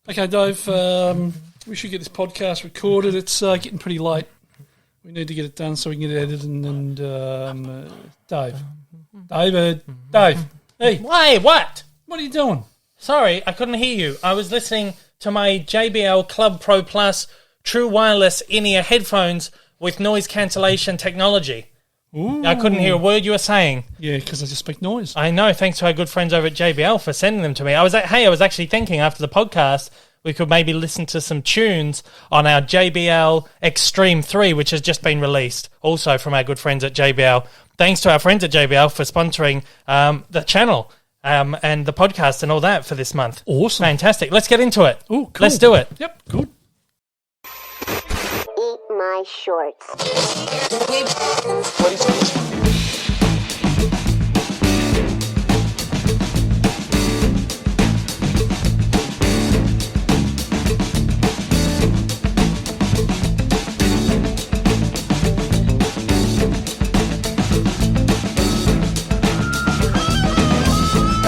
Okay, Dave, we should get this podcast recorded. It's getting pretty late. We need to get it done so we can get it edited. And Dave. Hey. Wait, what? What are you doing? Sorry, I couldn't hear you. I was listening to my JBL Club Pro Plus True Wireless in-ear headphones with noise cancellation technology. Ooh. I couldn't hear a word you were saying. Yeah, because I just speak noise. I know, thanks to our good friends over at JBL for sending them to me. I was actually thinking after the podcast we could maybe listen to some tunes on our JBL Extreme 3, which has just been released, also from our good friends at JBL. Thanks to our friends at JBL for sponsoring the channel and the podcast and all that for this month. Awesome. Fantastic. Let's get into it. Oh, cool. Let's do it. Yep, good. Eat my shorts.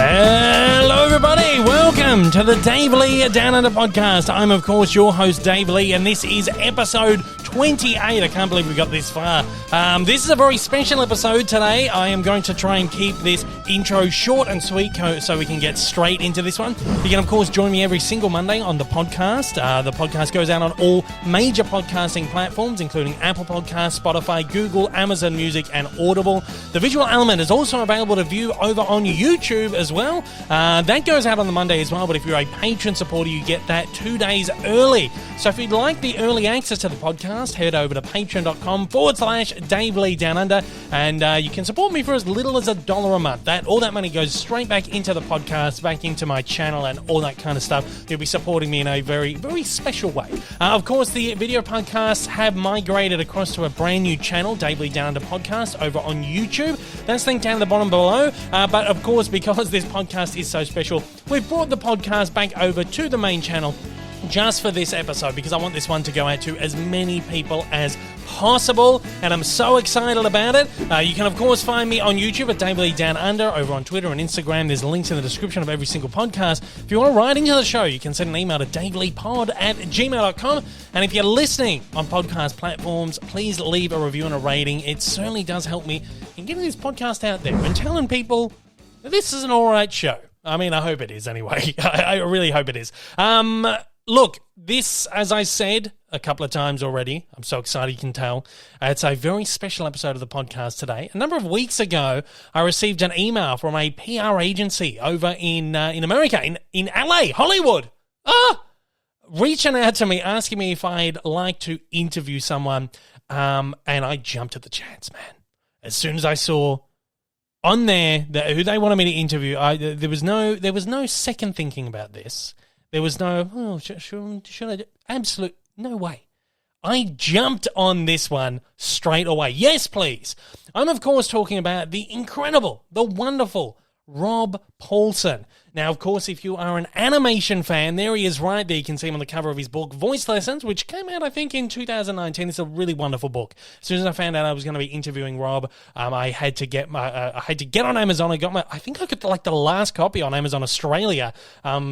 Hello, everybody. Welcome to the Dave Lee Down Under podcast. I'm, of course, your host, Dave Lee, and this is episode 28. I can't believe we got this far. This is a very special episode today. I am going to try and keep this intro short and sweet so we can get straight into this one. You can, of course, join me every single Monday on the podcast. The podcast goes out on all major podcasting platforms, including Apple Podcasts, Spotify, Google, Amazon Music, and Audible. The visual element is also available to view over on YouTube as well. That goes out on the Monday as well, but if you're a patron supporter, you get that 2 days early. So if you'd like the early access to the podcast, head over to patreon.com/Dave Lee Down Under, and you can support me for as little as $1 a month. All that money goes straight back into the podcast, back into my channel, and all that kind of stuff. You'll be supporting me in a very, very special way. Of course, the video podcasts have migrated across to a brand new channel, Dave Lee Down Under Podcast, over on YouTube. That's linked down at the bottom below. But of course, because this podcast is so special, we've brought the podcast back over to the main channel just for this episode, because I want this one to go out to as many people as possible, and I'm so excited about it. You can, of course, find me on YouTube at Dave Lee Down Under, over on Twitter and Instagram. There's links in the description of every single podcast. If you want to write into the show, you can send an email to daveleepod@gmail.com, and if you're listening on podcast platforms, please leave a review and a rating. It certainly does help me in getting this podcast out there and telling people that this is an alright show. I mean, I hope it is anyway. I really hope it is. Look, this, as I said a couple of times already, I'm so excited you can tell, it's a very special episode of the podcast today. A number of weeks ago, I received an email from a PR agency over in America, in LA, Hollywood, reaching out to me, asking me if I'd like to interview someone, and I jumped at the chance, man. As soon as I saw on there who they wanted me to interview, there was no second thinking about this. There was no, should I do? Absolute, no way. I jumped on this one straight away. Yes, please. I'm, of course, talking about the incredible, the wonderful Rob Paulsen. Now, of course, if you are an animation fan, there he is right there. You can see him on the cover of his book, Voice Lessons, which came out, I think, in 2019. It's a really wonderful book. As soon as I found out I was going to be interviewing Rob, I had to get on Amazon. I think I got the last copy on Amazon Australia.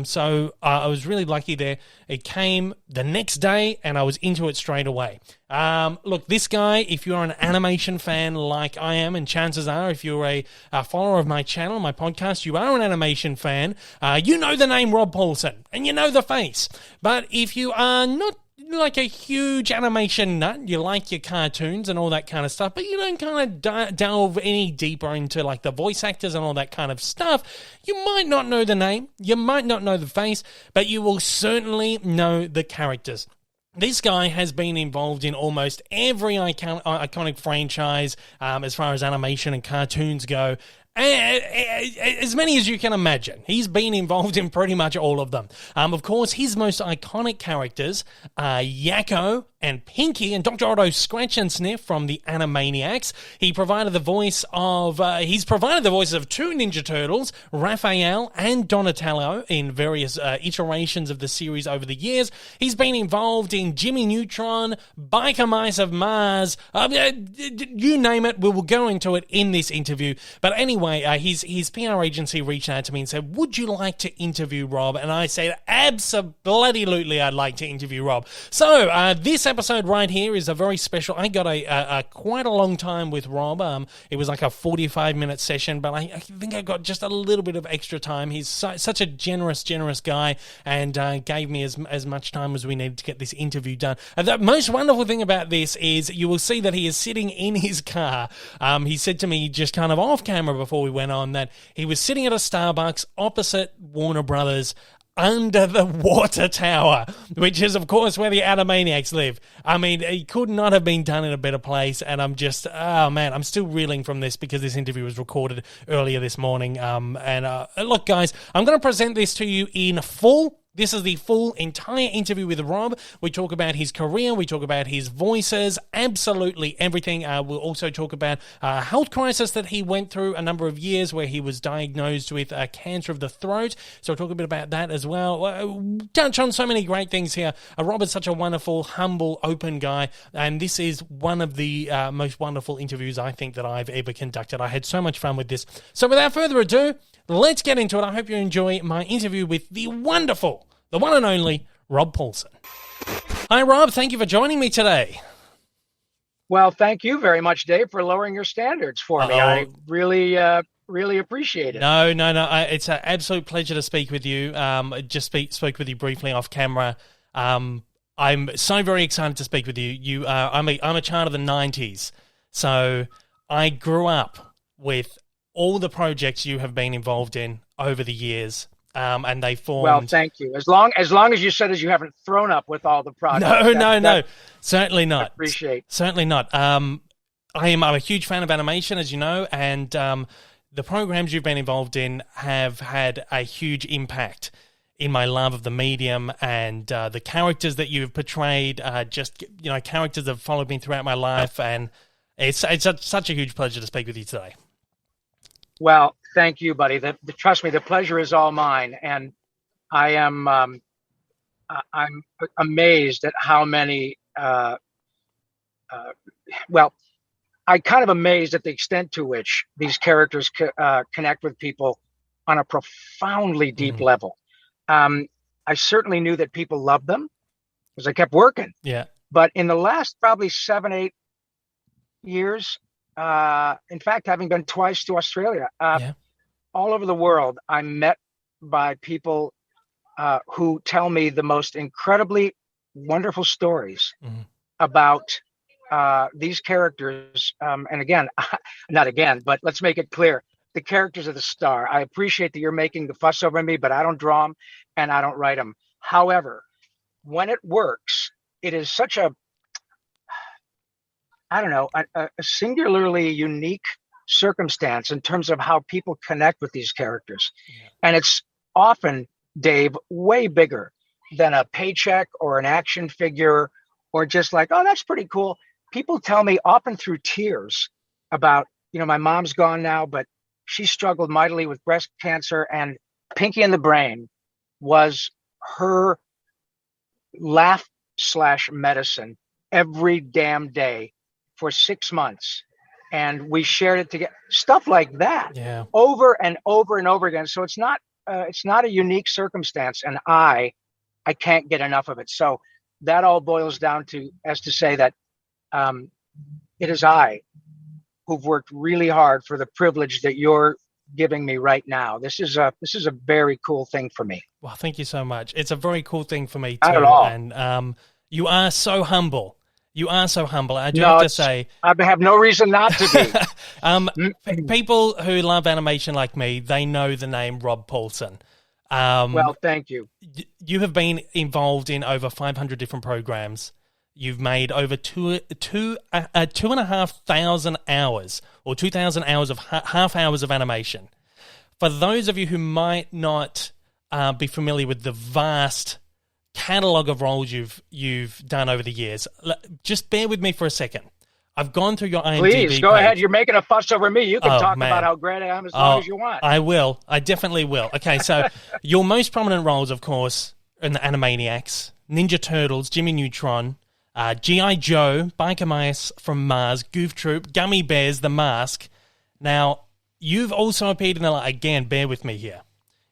So I was really lucky there. It came the next day, and I was into it straight away. Look, this guy, if you're an animation fan like I am, and chances are, if you're a follower of my channel, my podcast, you are an animation fan, you know the name Rob Paulsen, and you know the face. But if you are not like a huge animation nut, you like your cartoons and all that kind of stuff, but you don't kind of delve any deeper into like the voice actors and all that kind of stuff, you might not know the name, you might not know the face, but you will certainly know the characters. This guy has been involved in almost every iconic franchise as far as animation and cartoons go. As many as you can imagine. He's been involved in pretty much all of them. Of course, his most iconic characters are Yakko and Pinky and Dr. Otto Scratch and Sniff from the Animaniacs. He's provided the voices of two Ninja Turtles, Raphael and Donatello, in various iterations of the series over the years. He's been involved in Jimmy Neutron, Biker Mice of Mars, you name it, we will go into it in this interview. But anyway, way, his PR agency reached out to me and said, would you like to interview Rob? And I said, absolutely, I'd like to interview Rob. So this episode right here is a very special. I got a quite a long time with Rob. It was like a 45-minute session, but I think I got just a little bit of extra time. He's such a generous guy, and gave me as much time as we needed to get this interview done. And the most wonderful thing about this is you will see that he is sitting in his car. He said to me just kind of off camera before we went on that he was sitting at a Starbucks opposite Warner Brothers under the water tower, which is, of course, where the Animaniacs live. I mean, it could not have been done in a better place, and I'm just, oh, man, I'm still reeling from this because this interview was recorded earlier this morning. Look, guys, I'm going to present this to you in full. This is the full entire interview with Rob. We talk about his career. We talk about his voices, absolutely everything. We'll also talk about a health crisis that he went through a number of years where he was diagnosed with cancer of the throat. So we'll talk a bit about that as well. Touch on so many great things here. Rob is such a wonderful, humble, open guy. And this is one of the most wonderful interviews I think that I've ever conducted. I had so much fun with this. So without further ado, let's get into it. I hope you enjoy my interview with the wonderful, the one and only Rob Paulsen. Hi, Rob. Thank you for joining me today. Well, thank you very much, Dave, for lowering your standards for me. I really appreciate it. No. It's an absolute pleasure to speak with you. Spoke with you briefly off camera. I'm so very excited to speak with you. I'm a child of the 90s, so I grew up with all the projects you have been involved in over the years. And they formed. Well, thank you. As long as you said as you haven't thrown up with all the projects. No, certainly not. Appreciate. Certainly not. I'm a huge fan of animation, as you know, and the programs you've been involved in have had a huge impact in my love of the medium and the characters that you've portrayed. Characters that have followed me throughout my life, and it's such a huge pleasure to speak with you today. Well, thank you, buddy. Trust me, the pleasure is all mine, and I am I'm amazed at how many. I'm kind of amazed at the extent to which these characters connect with people on a profoundly deep level. I certainly knew that people loved them because I kept working. Yeah. But in the last probably 7-8 years. In fact, having been twice to Australia, all over the world, I'm met by people who tell me the most incredibly wonderful stories about these characters. And again, not again, but let's make it clear. The characters of the star. I appreciate that you're making the fuss over me, but I don't draw them and I don't write them. However, when it works, it is such a singularly unique circumstance in terms of how people connect with these characters. Yeah. And it's often, Dave, way bigger than a paycheck or an action figure or just like, oh, that's pretty cool. People tell me often through tears about, my mom's gone now, but she struggled mightily with breast cancer, and Pinky and the Brain was her laugh/medicine every damn day for 6 months, and we shared it together. Stuff like that, over and over and over again. So it's not a unique circumstance, and I can't get enough of it. So that all boils down to say that it is I who've worked really hard for the privilege that you're giving me right now. This is a very cool thing for me. Well, thank you so much. It's a very cool thing for me too. Not at all. And you are so humble. You are so humble. I do have to say, I have no reason not to be. People who love animation like me, they know the name Rob Paulsen. Well, thank you. You have been involved in over 500 different programs. You've made over 2,500 hours, or 2,000 hours of half hours of animation. For those of you who might not be familiar with the vast catalog of roles you've done over the years, just bear with me for a second. I've gone through your IMDb Please, go ahead. You're making a fuss over me. You can talk man. about how great I am as long as you want. I will. I definitely will. Okay, so your most prominent roles, of course, in the Animaniacs, Ninja Turtles, Jimmy Neutron, G.I. Joe, Biker Mice from Mars, Goof Troop, Gummy Bears, The Mask. Now, you've also appeared in again, bear with me here.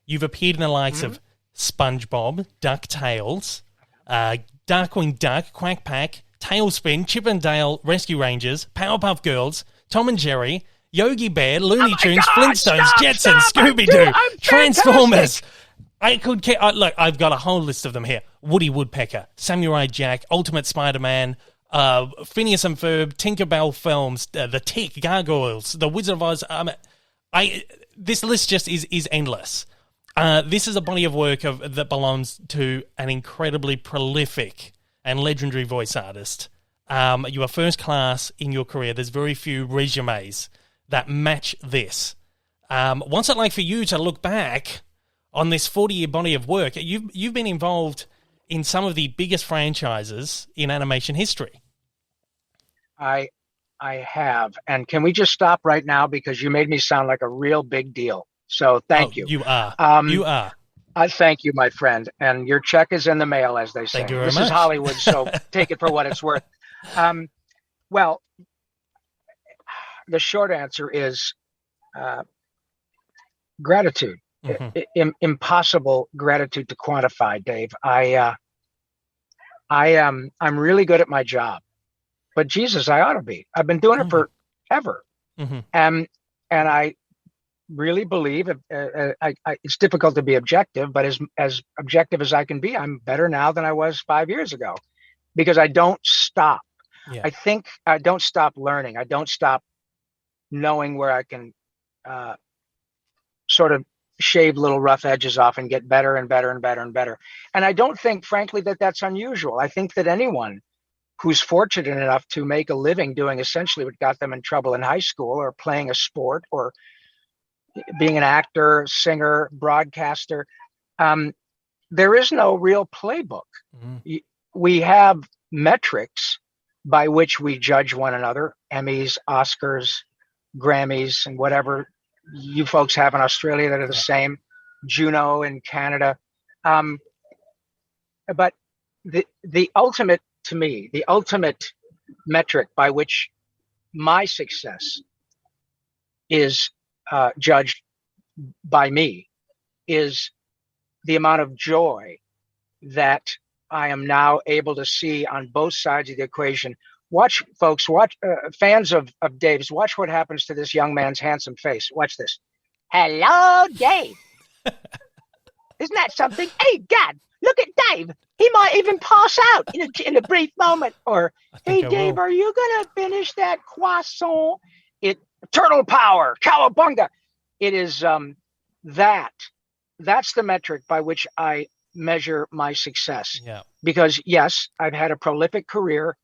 You've appeared in the likes of SpongeBob, DuckTales, Darkwing Duck, Quack Pack, Tailspin, Chip and Dale, Rescue Rangers, Powerpuff Girls, Tom and Jerry, Yogi Bear, Looney Tunes, Flintstones, Jetsons, Scooby-Doo, Transformers. I could look, I've got a whole list of them here. Woody Woodpecker, Samurai Jack, Ultimate Spider-Man, Phineas and Ferb, Tinkerbell films, The Tick, Gargoyles, The Wizard of Oz. This list just is endless. This is a body of work that belongs to an incredibly prolific and legendary voice artist. You are first class in your career. There's very few resumes that match this. What's it like for you to look back on this 40-year body of work? You've been involved in some of the biggest franchises in animation history. I have. And can we just stop right now, because you made me sound like a real big deal. So thank you. You are. You are. I thank you, my friend. And your check is in the mail, as they say. Thank you very much. much. Is Hollywood, so take it for what it's worth. Well, the short answer is gratitude. Impossible gratitude to quantify, Dave. I'm really good at my job, but Jesus, I ought to be. I've been doing it forever, and I really believe it's difficult to be objective, but as objective as I can be, I'm better now than I was 5 years ago, because I don't stop. Yeah. I think I don't stop learning. I don't stop knowing where I can sort of shave little rough edges off and get better and better and better and better. And I don't think, frankly, that that's unusual. I think that anyone who's fortunate enough to make a living doing essentially what got them in trouble in high school, or playing a sport, or being an actor, singer, broadcaster, there is no real playbook. We have metrics by which we judge one another: Emmys, Oscars, Grammys, and whatever you folks have in Australia that are the same, Juno in Canada. But the ultimate, to me, the ultimate metric by which my success is judged by me is the amount of joy that I am now able to see on both sides of the equation. Watch, folks, fans of Dave's, watch what happens to this young man's handsome face. Watch this. Hello, Dave. Isn't that something? Hey, God, look at Dave. He might even pass out in a brief moment. Or, hey, Dave, are you going to finish that croissant? Turtle power, cowabunga. It is that's the metric by which I measure my success. Yeah. Because, yes, I've had a prolific career,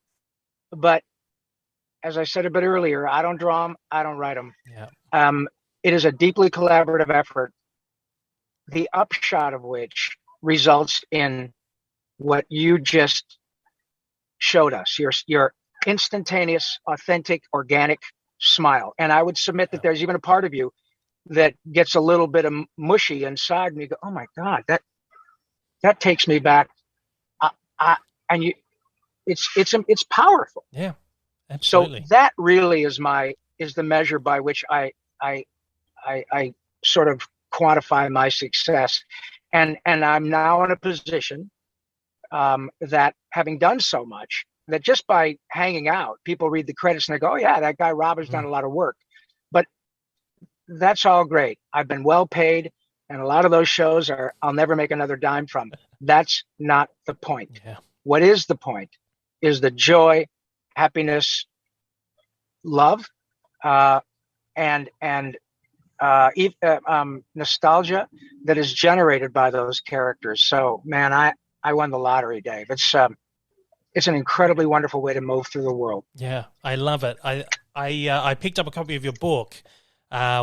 but as I said a bit earlier, I don't draw them, I don't write them. Yeah. It is a deeply collaborative effort, the upshot of which results in what you just showed us, your instantaneous, authentic, organic smile. And I would submit that there's even a part of you that gets a little bit of mushy inside, and you go, oh my God, that takes me back. And it's powerful. Yeah, absolutely. So that really is the measure by which I sort of quantify my success. And I'm now in a position that, having done so much, that just by hanging out, people read the credits and they go, oh yeah, that guy Rob has done a lot of work. But that's all great. I've been well paid, and a lot of those shows I'll never make another dime from. That's not the point. Yeah. What is the point is the joy, happiness, love, and nostalgia that is generated by those characters. So, man, I won the lottery, Dave. It's an incredibly wonderful way to move through the world. Yeah, I love it. I picked up a copy of your book,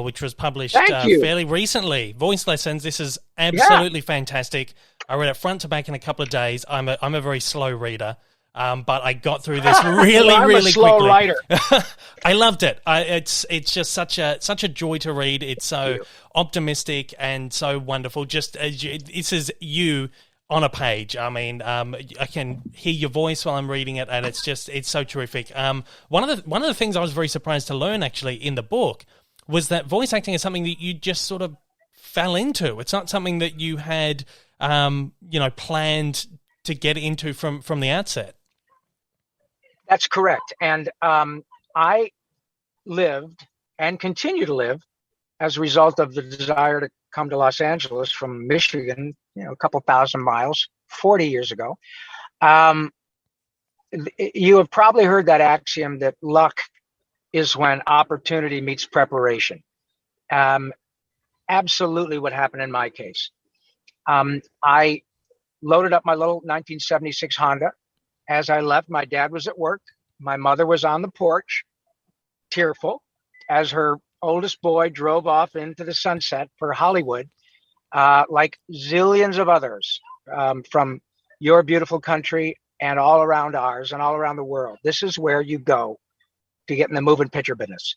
which was published fairly recently. Voice Lessons. This is absolutely fantastic. I read it front to back in a couple of days. I'm a very slow reader, but I got through this really, I'm really a slow quickly. Writer. I loved it. It's just such a joy to read. It's so optimistic and so wonderful. Just this is you on a page. I mean, I can hear your voice while I'm reading it, and it's so terrific. One of the things I was very surprised to learn actually in the book was that voice acting is something that you just sort of fell into. It's not something that you had, planned to get into from the outset. That's correct. And I lived and continue to live as a result of the desire to come to Los Angeles from Michigan, a couple thousand miles, 40 years ago. You have probably heard that axiom that luck is when opportunity meets preparation. Absolutely what happened in my case. I loaded up my little 1976 Honda. As I left, my dad was at work. My mother was on the porch, tearful, as her oldest boy drove off into the sunset for Hollywood, like zillions of others from your beautiful country and all around ours and all around the world. This is where you go to get in the moving picture business.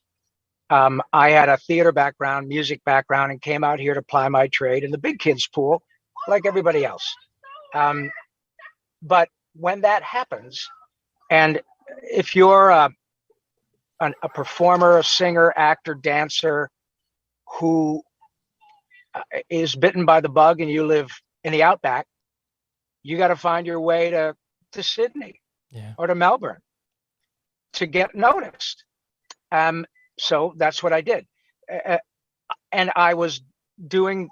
I had a theater background, music background, and came out here to ply my trade in the big kids pool like everybody else. But when that happens, and if you're a performer, a singer, actor, dancer who is bitten by the bug and you live in the outback, you got to find your way to Sydney or to Melbourne to get noticed. So that's what I did. And I was doing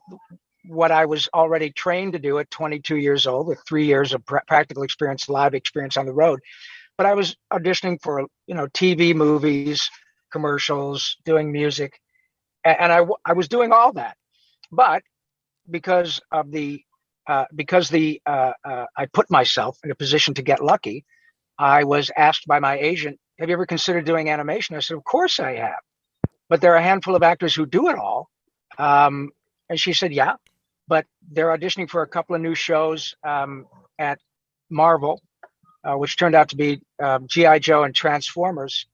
what I was already trained to do at 22 years old with 3 years of practical experience, live experience on the road. But I was auditioning for, TV, movies, commercials, doing music. And I was doing all that. But because I put myself in a position to get lucky, I was asked by my agent, have you ever considered doing animation? I said, of course I have. But there are a handful of actors who do it all. And she said, yeah, but they're auditioning for a couple of new shows at Marvel, which turned out to be G.I. Joe and Transformers.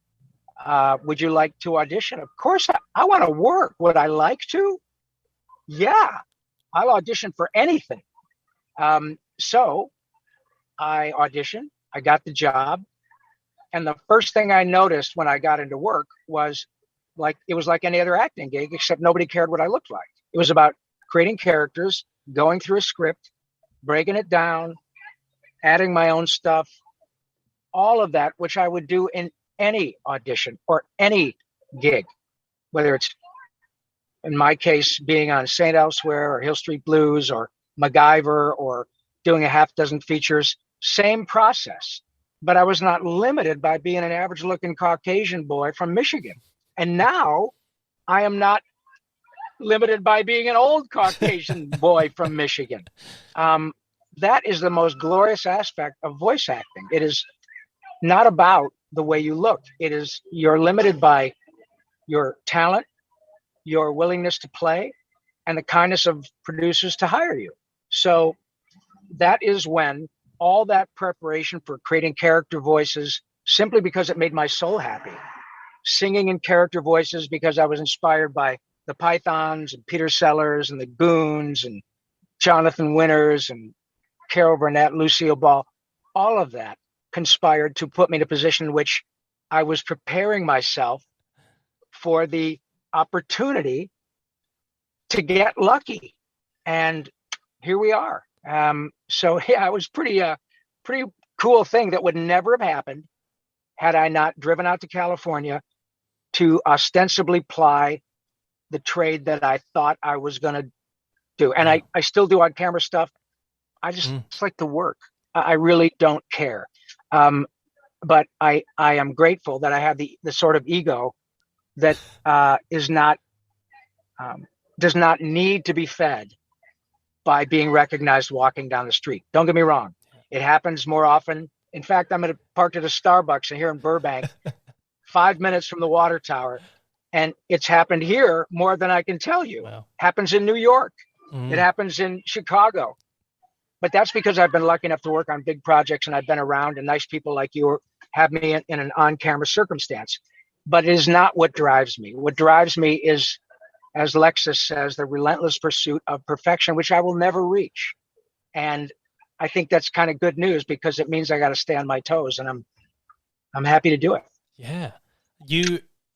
Would you like to audition? Of course, I want to work. Would I like to? Yeah, I'll audition for anything. So I auditioned. I got the job. And the first thing I noticed when I got into work was it was like any other acting gig, except nobody cared what I looked like. It was about creating characters, going through a script, breaking it down, adding my own stuff, all of that, which I would do in any audition or any gig, whether it's, in my case, being on St. Elsewhere or Hill Street Blues or MacGyver or doing a half dozen features, same process. But I was not limited by being an average looking Caucasian boy from Michigan. And now I am not limited by being an old Caucasian boy from Michigan. That is the most glorious aspect of voice acting. It is not about the way you look. It is, you're limited by your talent, your willingness to play, and the kindness of producers to hire you. So that is when all that preparation for creating character voices, simply because it made my soul happy, singing in character voices because I was inspired by the Pythons and Peter Sellers and the Goons and Jonathan Winters and Carol Burnett, Lucille Ball, all of that conspired to put me in a position in which I was preparing myself for the opportunity to get lucky. And here we are. So yeah, it was pretty cool thing that would never have happened had I not driven out to California to ostensibly ply the trade that I thought I was going to do. And I still do on camera stuff. I just like to work. I really don't care. But I am grateful that I have the sort of ego that does not need to be fed by being recognized walking down the street. Don't get me wrong. It happens more often. In fact, I'm parked at a Starbucks here in Burbank, 5 minutes from the water tower. And it's happened here more than I can tell you. Wow. Happens in New York. It happens in Chicago. But that's because I've been lucky enough to work on big projects and I've been around and nice people like you have me in an on-camera circumstance. But it is not what drives me. What drives me is, as Lexus says, the relentless pursuit of perfection, which I will never reach. And I think that's kind of good news because it means I got to stay on my toes, and I'm happy to do it. Yeah.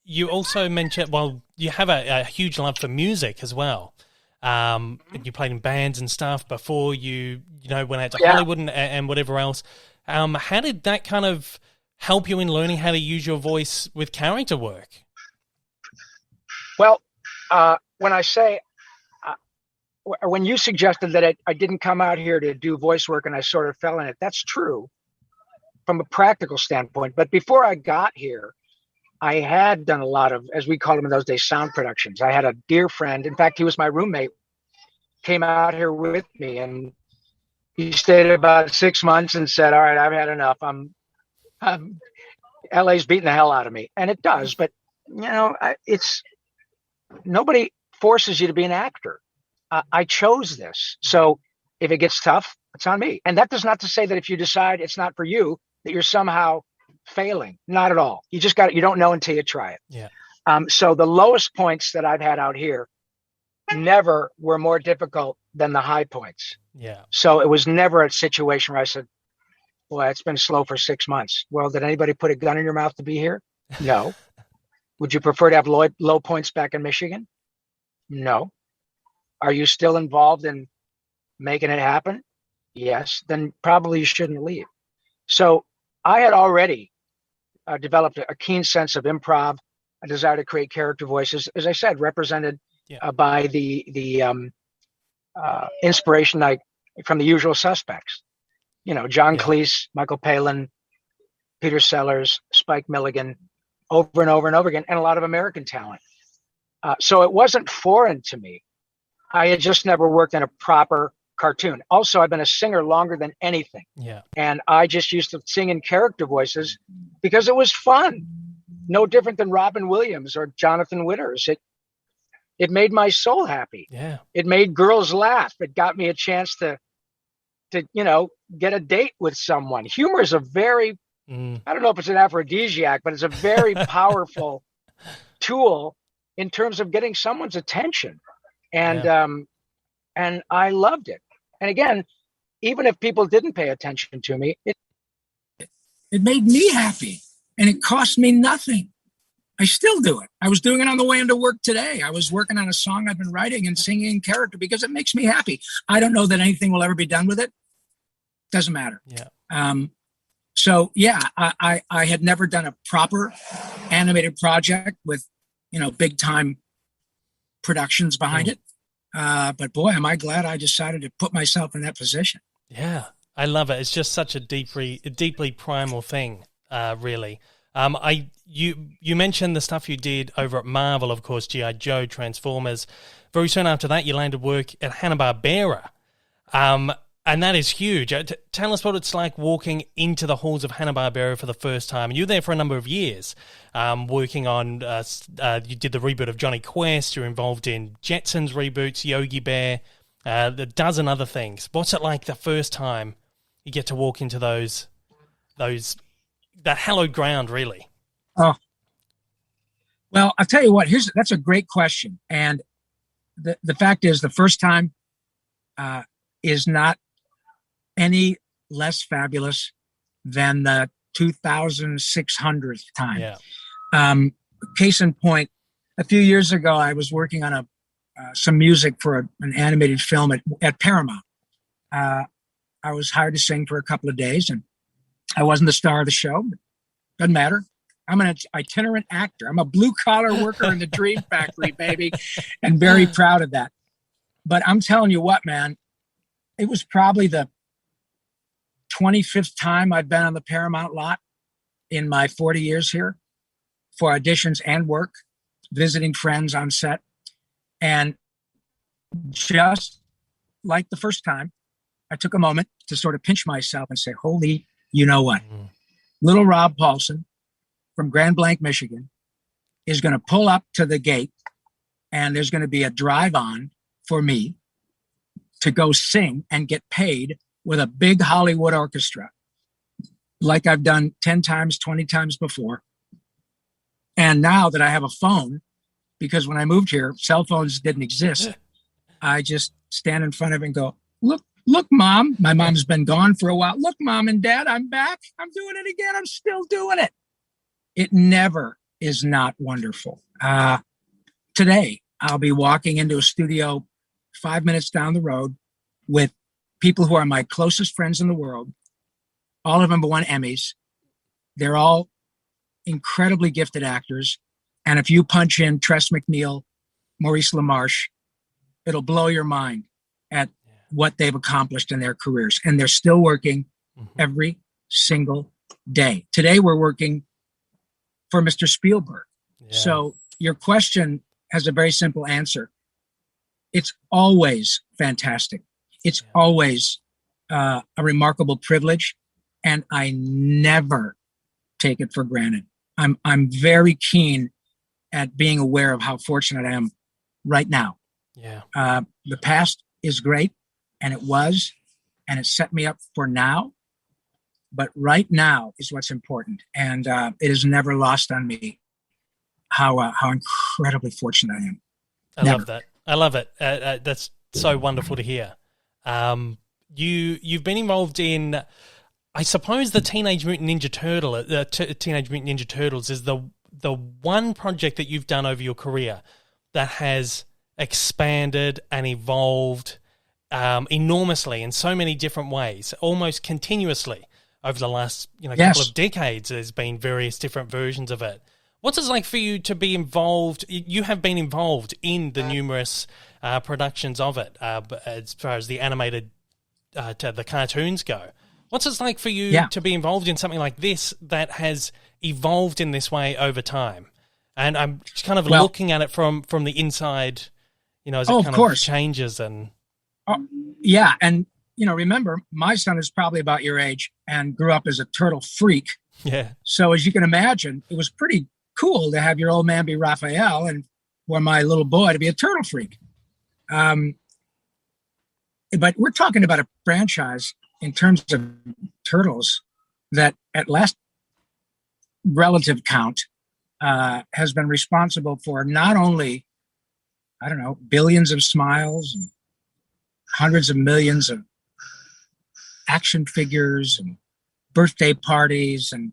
you also mentioned, well, you have a huge love for music as well. You played in bands and stuff before you went out to Hollywood and whatever else. How did that kind of help you in learning how to use your voice with character work? Well, when I say, when you suggested that I didn't come out here to do voice work and I sort of fell in it, that's true from a practical standpoint. But before I got here, I had done a lot of, as we called them in those days, sound productions. I had a dear friend. In fact, he was my roommate, came out here with me, and he stayed about 6 months and said, all right, I've had enough. LA's beating the hell out of me. And it does. But, nobody forces you to be an actor. I chose this. So if it gets tough, it's on me. And that does not to say that if you decide it's not for you, that you're somehow failing. Not at all. You don't know until you try it. Yeah. So the lowest points that I've had out here never were more difficult than the high points. Yeah. So it was never a situation where I said, boy, it's been slow for 6 months. Well, did anybody put a gun in your mouth to be here? No. Would you prefer to have low points back in Michigan? No. Are you still involved in making it happen? Yes. Then probably you shouldn't leave. So I had already developed a keen sense of improv, a desire to create character voices, as I said, represented by the inspiration from The Usual Suspects. John Cleese, Michael Palin, Peter Sellers, Spike Milligan, over and over and over again, and a lot of American talent. So it wasn't foreign to me. I had just never worked in a proper cartoon. Also, I've been a singer longer than anything. Yeah. And I just used to sing in character voices because it was fun. No different than Robin Williams or Jonathan Winters. It made my soul happy. Yeah. It made girls laugh. It got me a chance to get a date with someone. Humor is a very, I don't know if it's an aphrodisiac, but it's a very powerful tool in terms of getting someone's attention. And and I loved it. And again, even if people didn't pay attention to me, it made me happy, and it cost me nothing. I still do it. I was doing it on the way into work today. I was working on a song I've been writing and singing in character because it makes me happy. I don't know that anything will ever be done with it. Doesn't matter. Yeah. So yeah, I had never done a proper animated project with, big time productions behind it. But boy, am I glad I decided to put myself in that position. Yeah, I love it. It's just such a deeply primal thing, really. You mentioned the stuff you did over at Marvel, of course, G.I. Joe, Transformers. Very soon after that, you landed work at Hanna-Barbera. And that is huge. Tell us what it's like walking into the halls of Hanna-Barbera for the first time. And you were there for a number of years, working on, you did the reboot of Johnny Quest, you're involved in Jetsons reboots, Yogi Bear, a dozen other things. What's it like the first time you get to walk into that hallowed ground, really? Oh, well, I'll tell you what, that's a great question. And the fact is, the first time is not any less fabulous than the 2,600th time. Yeah. Case in point, a few years ago, I was working on some music for an animated film at Paramount. I was hired to sing for a couple of days, and I wasn't the star of the show. But doesn't matter. I'm an itinerant actor. I'm a blue-collar worker in the Dream Factory, baby, and very proud of that. But I'm telling you what, man, it was probably the 25th time I've been on the Paramount lot in my 40 years here for auditions and work, visiting friends on set. And just like the first time, I took a moment to sort of pinch myself and say, holy, you know what? Little Rob Paulsen from Grand Blanc, Michigan, is going to pull up to the gate, and there's going to be a drive-on for me to go sing and get paid with a big Hollywood orchestra, like I've done 10 times, 20 times before. And now that I have a phone, because when I moved here, cell phones didn't exist, I just stand in front of it and go, look, Mom. My mom's been gone for a while. Look, Mom and Dad, I'm back. I'm doing it again. I'm still doing it. It never is not wonderful. Today, I'll be walking into a studio 5 minutes down the road with people who are my closest friends in the world. All of them have won Emmys. They're all incredibly gifted actors. And if you punch in Tress MacNeille, Maurice LaMarche, it'll blow your mind at what they've accomplished in their careers. And they're still working every single day. Today, we're working for Mr. Spielberg. Yeah. So your question has a very simple answer. It's always fantastic. It's always a remarkable privilege, and I never take it for granted. I'm very keen at being aware of how fortunate I am right now. Yeah. The past is great, and it was, and it set me up for now. But right now is what's important, and it is never lost on me how incredibly fortunate I am. Love that. I love it. That's so wonderful to hear. You've been involved in, I suppose, the Teenage Mutant Ninja Turtles is the one project that you've done over your career that has expanded and evolved enormously in so many different ways, almost continuously over the last couple of decades. There's been various different versions of it. What's it like for you to be involved? You have been involved in the numerous productions of it, as far as the animated, to the cartoons go. What's it like for you to be involved in something like this that has evolved in this way over time? And I'm just kind of looking at it from the inside, as it kind of changes and. Yeah, and remember, my son is probably about your age and grew up as a turtle freak. Yeah. So as you can imagine, it was pretty cool to have your old man be Raphael and for my little boy to be a turtle freak. But we're talking about a franchise in terms of turtles that at last relative count has been responsible for not only, billions of smiles and hundreds of millions of action figures and birthday parties. And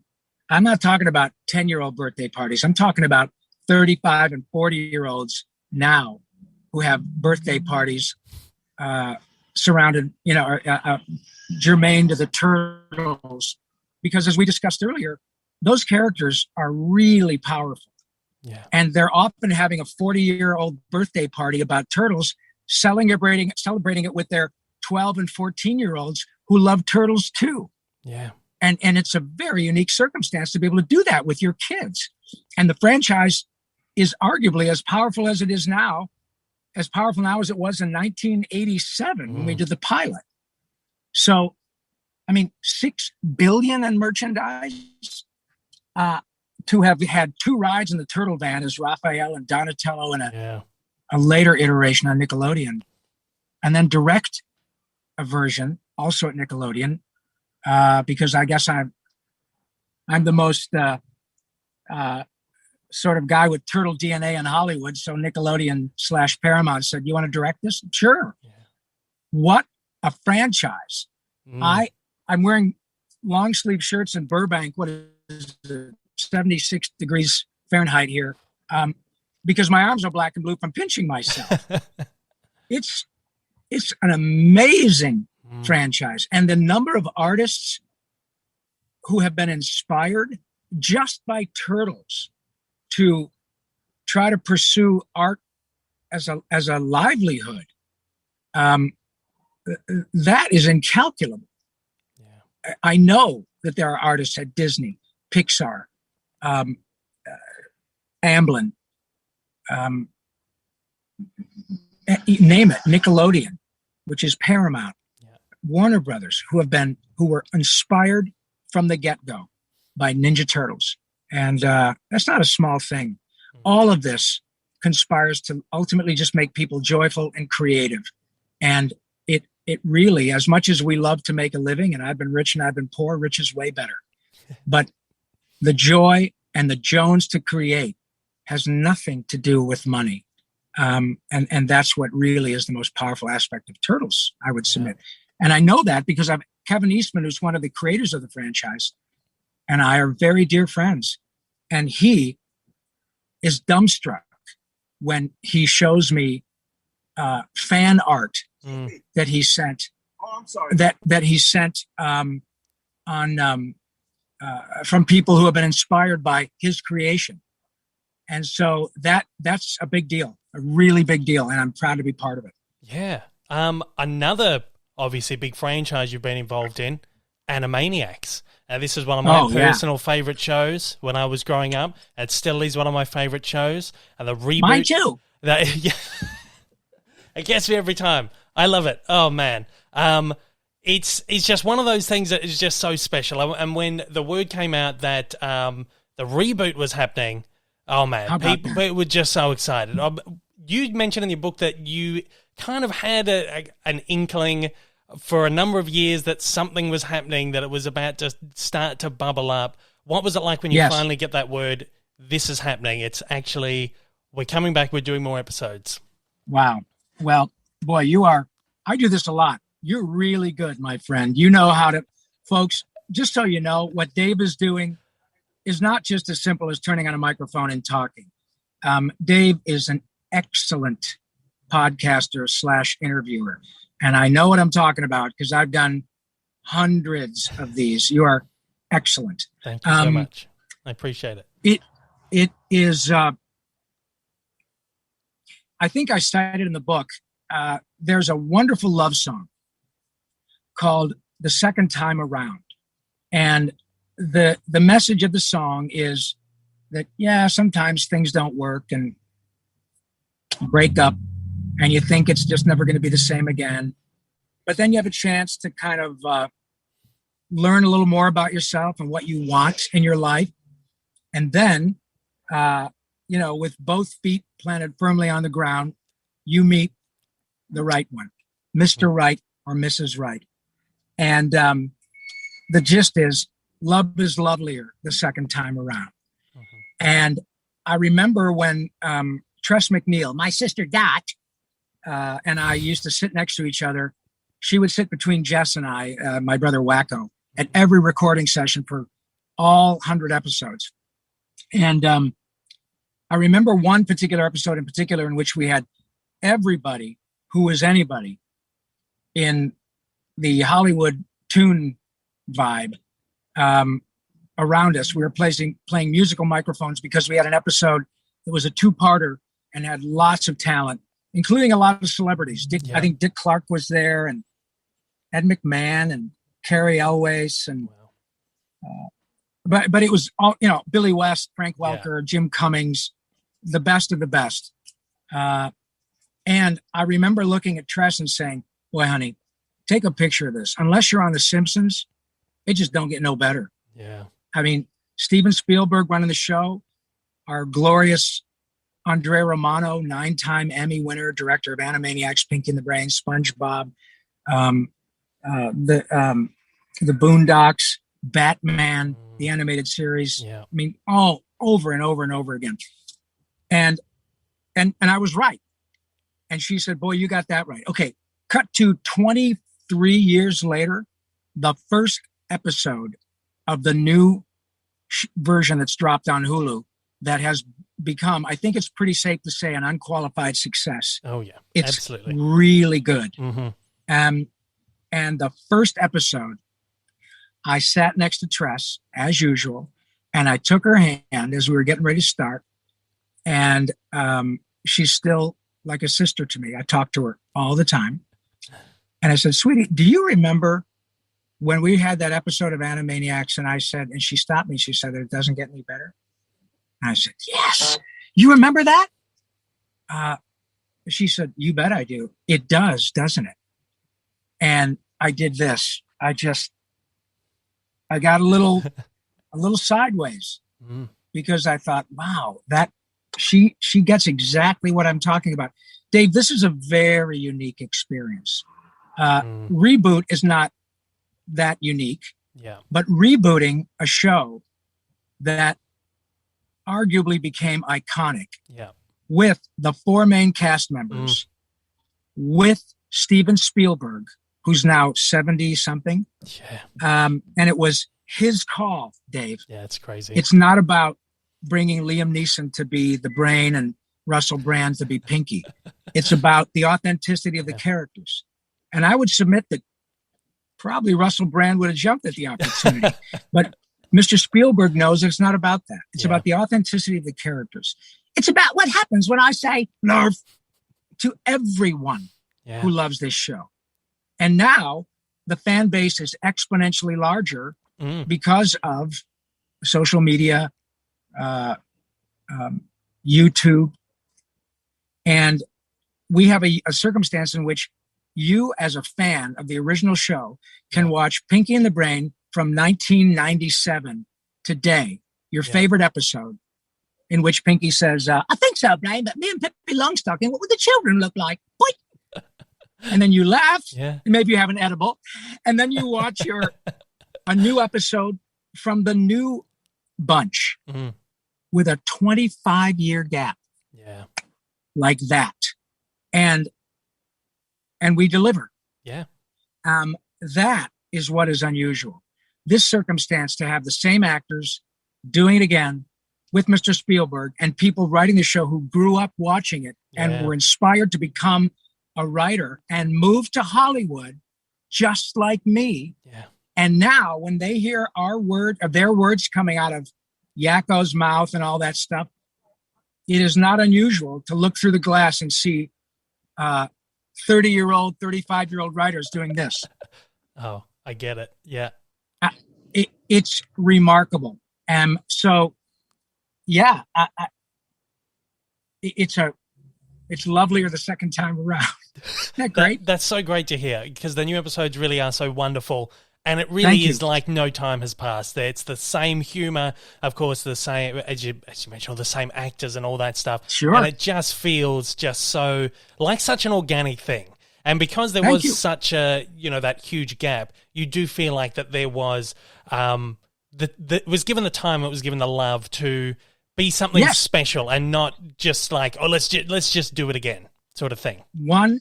I'm not talking about 10-year-old birthday parties. I'm talking about 35 and 40-year-olds now who have birthday parties surrounded, germane to the turtles. Because as we discussed earlier, those characters are really powerful. Yeah. And they're often having a 40-year-old birthday party about turtles, celebrating it with their 12 and 14-year-olds who love turtles too. Yeah. And it's a very unique circumstance to be able to do that with your kids. And the franchise is arguably as powerful as it is now, as powerful now as it was in 1987 when we did the pilot. So, $6 billion in merchandise, to have had 2 rides in the Turtle Van as Raphael and Donatello in a later iteration on Nickelodeon, and then direct a version also at Nickelodeon, because I guess I'm the most sort of guy with turtle DNA in Hollywood. So Nickelodeon / Paramount said, "You want to direct this?" Sure. Yeah. What a franchise! I'm wearing long sleeve shirts in Burbank. What is it, 76 degrees Fahrenheit here, because my arms are black and blue from pinching myself. It's an amazing franchise, and the number of artists who have been inspired just by turtles to try to pursue art as a livelihood, that is incalculable. Yeah. I know that there are artists at Disney, Pixar, Amblin, name it, Nickelodeon, which is Paramount, Warner Brothers, who were inspired from the get-go by Ninja Turtles. And that's not a small thing. All of this conspires to ultimately just make people joyful and creative. And it really, as much as we love to make a living, and I've been rich and I've been poor, rich is way better. But the joy and the Jones to create has nothing to do with money. And that's what really is the most powerful aspect of Turtles, I would submit. And I know that because Kevin Eastman, who's one of the creators of the franchise, and I are very dear friends. And he is dumbstruck when he shows me fan art that he sent. Oh, I'm sorry. That he sent on from people who have been inspired by his creation, and so that's a big deal, a really big deal, and I'm proud to be part of it. Yeah. Another obviously big franchise you've been involved in, Animaniacs. This is one of my personal favorite shows when I was growing up. It still is one of my favorite shows. And the reboot. Mine too. It gets me every time. I love it. Oh man. It's just one of those things that is just so special. And when the word came out that the reboot was happening, oh man, people were just so excited. You mentioned in your book that you kind of had an inkling for a number of years that something was happening, that it was about to start to bubble up. What was it like when you finally get that word, this is happening, it's actually, we're coming back, we're doing more episodes? Wow. Well, boy, I do this a lot. You're really good, my friend. You know how to, folks, just so you know, what Dave is doing is not just as simple as turning on a microphone and talking. Dave is an excellent podcaster / interviewer. And I know what I'm talking about because I've done hundreds of these. You are excellent. Thank you so much. I appreciate it. It is, I think I cited in the book, there's a wonderful love song called The Second Time Around. And the message of the song is that, sometimes things don't work and break up, and you think it's just never going to be the same again. But then you have a chance to kind of learn a little more about yourself and what you want in your life. And then, with both feet planted firmly on the ground, you meet the right one, Mr. Right or Mrs. Right. And the gist is, love is lovelier the second time around. Mm-hmm. And I remember when Tress McNeil, my sister Dot, and I used to sit next to each other. She would sit between Jess and I, my brother Yakko, at every recording session for all 100 episodes. And I remember one particular episode in particular in which we had everybody who was anybody in the Hollywood Toon vibe around us. We were playing musical microphones because we had an episode that was a two-parter and had lots of talent, including a lot of celebrities. I think Dick Clark was there, and Ed McMahon, and Carrie Elwes, and but it was all, Billy West, Frank Welker, Jim Cummings, the best of the best. And I remember looking at Tress and saying, "Boy, honey, take a picture of this. Unless you're on The Simpsons, it just don't get no better." Yeah. I mean, Steven Spielberg running the show, our glorious Andrea Romano, 9-time Emmy winner, director of Animaniacs, Pinky and the Brain, SpongeBob, the Boondocks, Batman, the animated series. Yeah. I mean, all over and over and over again. And I was right. And she said, "Boy, you got that right." Okay, cut to 23 years later, the first episode of the new version that's dropped on Hulu that has become, I think it's pretty safe to say, an unqualified success. Oh, yeah, it's absolutely really good. Mm-hmm. And the first episode, I sat next to Tress, as usual, and I took her hand as we were getting ready to start. And she's still like a sister to me. I talk to her all the time. And I said, "Sweetie, do you remember when we had that episode of Animaniacs?" And I said, and she stopped me. She said, "It doesn't get any better." And I said, "Yes. You remember that?" She said, "You bet I do. It does, doesn't it?" And I did this. I got a little sideways because I thought, wow, that she gets exactly what I'm talking about. Dave, this is a very unique experience. Reboot is not that unique. Yeah. But rebooting a show that arguably became iconic with the 4 main cast members, with Steven Spielberg, who's now 70 something. Yeah. And it was his call, Dave. Yeah, it's crazy. It's not about bringing Liam Neeson to be the Brain and Russell Brand to be Pinky. It's about the authenticity of the characters. And I would submit that probably Russell Brand would have jumped at the opportunity. But Mr. Spielberg knows it's not about that. It's about the authenticity of the characters. It's about what happens when I say nerve to everyone who loves this show. And now the fan base is exponentially larger because of social media, YouTube. And we have a circumstance in which you, as a fan of the original show, can watch Pinky and the Brain from 1997 today, your favorite episode, in which Pinky says, I think so, Brain, but me and Pippi Longstocking, what would the children look like? Boy. And then you laugh, and maybe you have an edible, and then you watch a new episode from the new bunch with a 25-year gap. Yeah. Like that. And we deliver. Yeah. That is what is unusual. This circumstance to have the same actors doing it again with Mr. Spielberg and people writing the show who grew up watching it and were inspired to become a writer and move to Hollywood just like me. Yeah. And now when they hear their words coming out of Yakko's mouth and all that stuff, it is not unusual to look through the glass and see 30-year-old, 35-year-old writers doing this. Oh, I get it. Yeah. It's remarkable. So, yeah, it's lovelier the second time around. Isn't that great? That's so great to hear, because the new episodes really are so wonderful. And it really is like no time has passed. It's the same humor, of course, the same, as you mentioned, all the same actors and all that stuff. Sure. And it just feels just so, like such an organic thing. And because there was such a, that huge gap, you do feel like that there was, it was given the time, it was given the love to be something special and not just like, oh, let's just do it again sort of thing. 100%.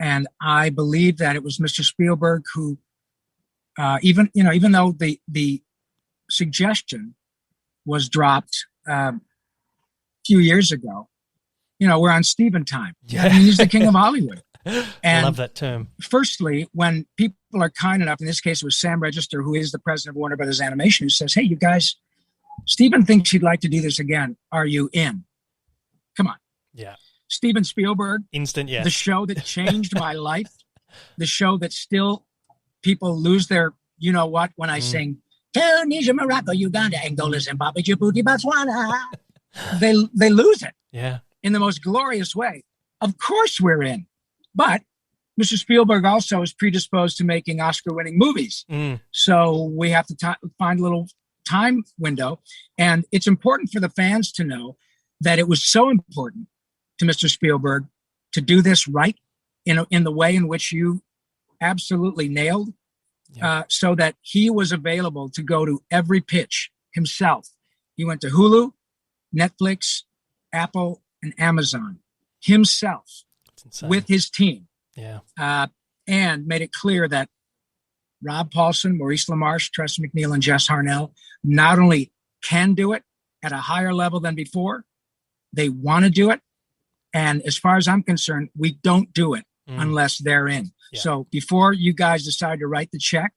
And I believe that it was Mr. Spielberg who, even though the suggestion was dropped a few years ago, we're on Steven time. Yeah. I mean, he's the king of Hollywood. And I love that term. Firstly, when people are kind enough, in this case, it was Sam Register, who is the president of Warner Brothers Animation, who says, hey, you guys, Steven thinks he'd like to do this again. Are you in? Come on. Yeah. Steven Spielberg. Instant, yes. The show that changed my life. The show that still people lose their, what, when I sing, Tunisia, Morocco, Uganda, Angola, Zimbabwe, Djibouti, Botswana. They lose it. Yeah. In the most glorious way. Of course we're in. But Mr. Spielberg also is predisposed to making Oscar-winning movies. So we have to find a little time window. And it's important for the fans to know that it was so important to Mr. Spielberg to do this right in the way in which you absolutely nailed, so that he was available to go to every pitch himself. He went to Hulu, Netflix, Apple, and Amazon himself with his team. Yeah. And made it clear that Rob Paulsen, Maurice LaMarche, Tressa McNeil, and Jess Harnell not only can do it at a higher level than before, they want to do it. And as far as I'm concerned, we don't do it unless they're in. Yeah. So before you guys decide to write the check,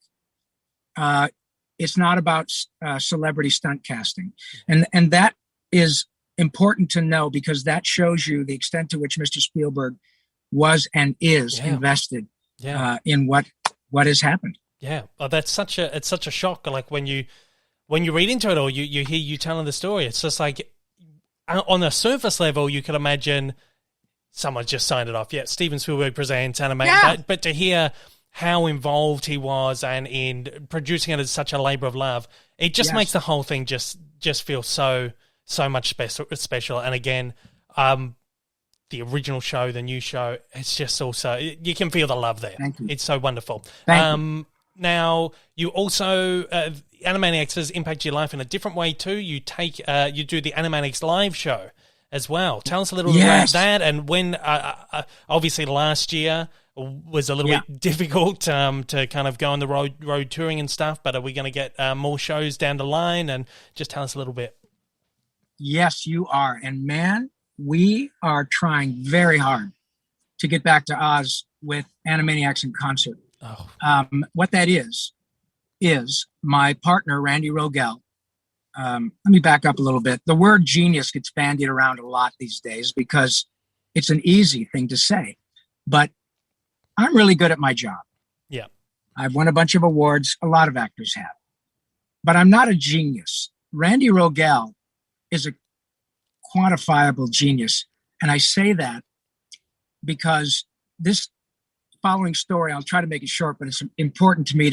it's not about celebrity stunt casting. And that is important to know, because that shows you the extent to which Mr. Spielberg was and is invested in what has happened. Yeah, well, it's such a shock. Like when you read into it, or you hear you telling the story, it's just like on a surface level, you could imagine someone just signed it off. Yeah, Steven Spielberg presents Animaniacs, but to hear how involved he was and in producing it as such a labor of love, it just makes the whole thing just feel so much special. And again, the original show, the new show, it's just also, you can feel the love there. Thank you. It's so wonderful. Thank you. Now, you also, Animaniacs has impacted your life in a different way too. You do the Animaniacs live show as well. Tell us a little bit about that. And when, obviously last year was a little bit difficult to kind of go on the road touring and stuff, but are we going to get more shows down the line? And just tell us a little bit. Yes, you are. And man, we are trying very hard to get back to Oz with Animaniacs in Concert. Oh. What that is my partner, Randy Rogel. Let me back up a little bit. The word genius gets bandied around a lot these days because it's an easy thing to say. But I'm really good at my job. Yeah. I've won a bunch of awards. A lot of actors have. But I'm not a genius. Randy Rogel is a quantifiable genius. And I say that because this following story, I'll try to make it short, but it's important to me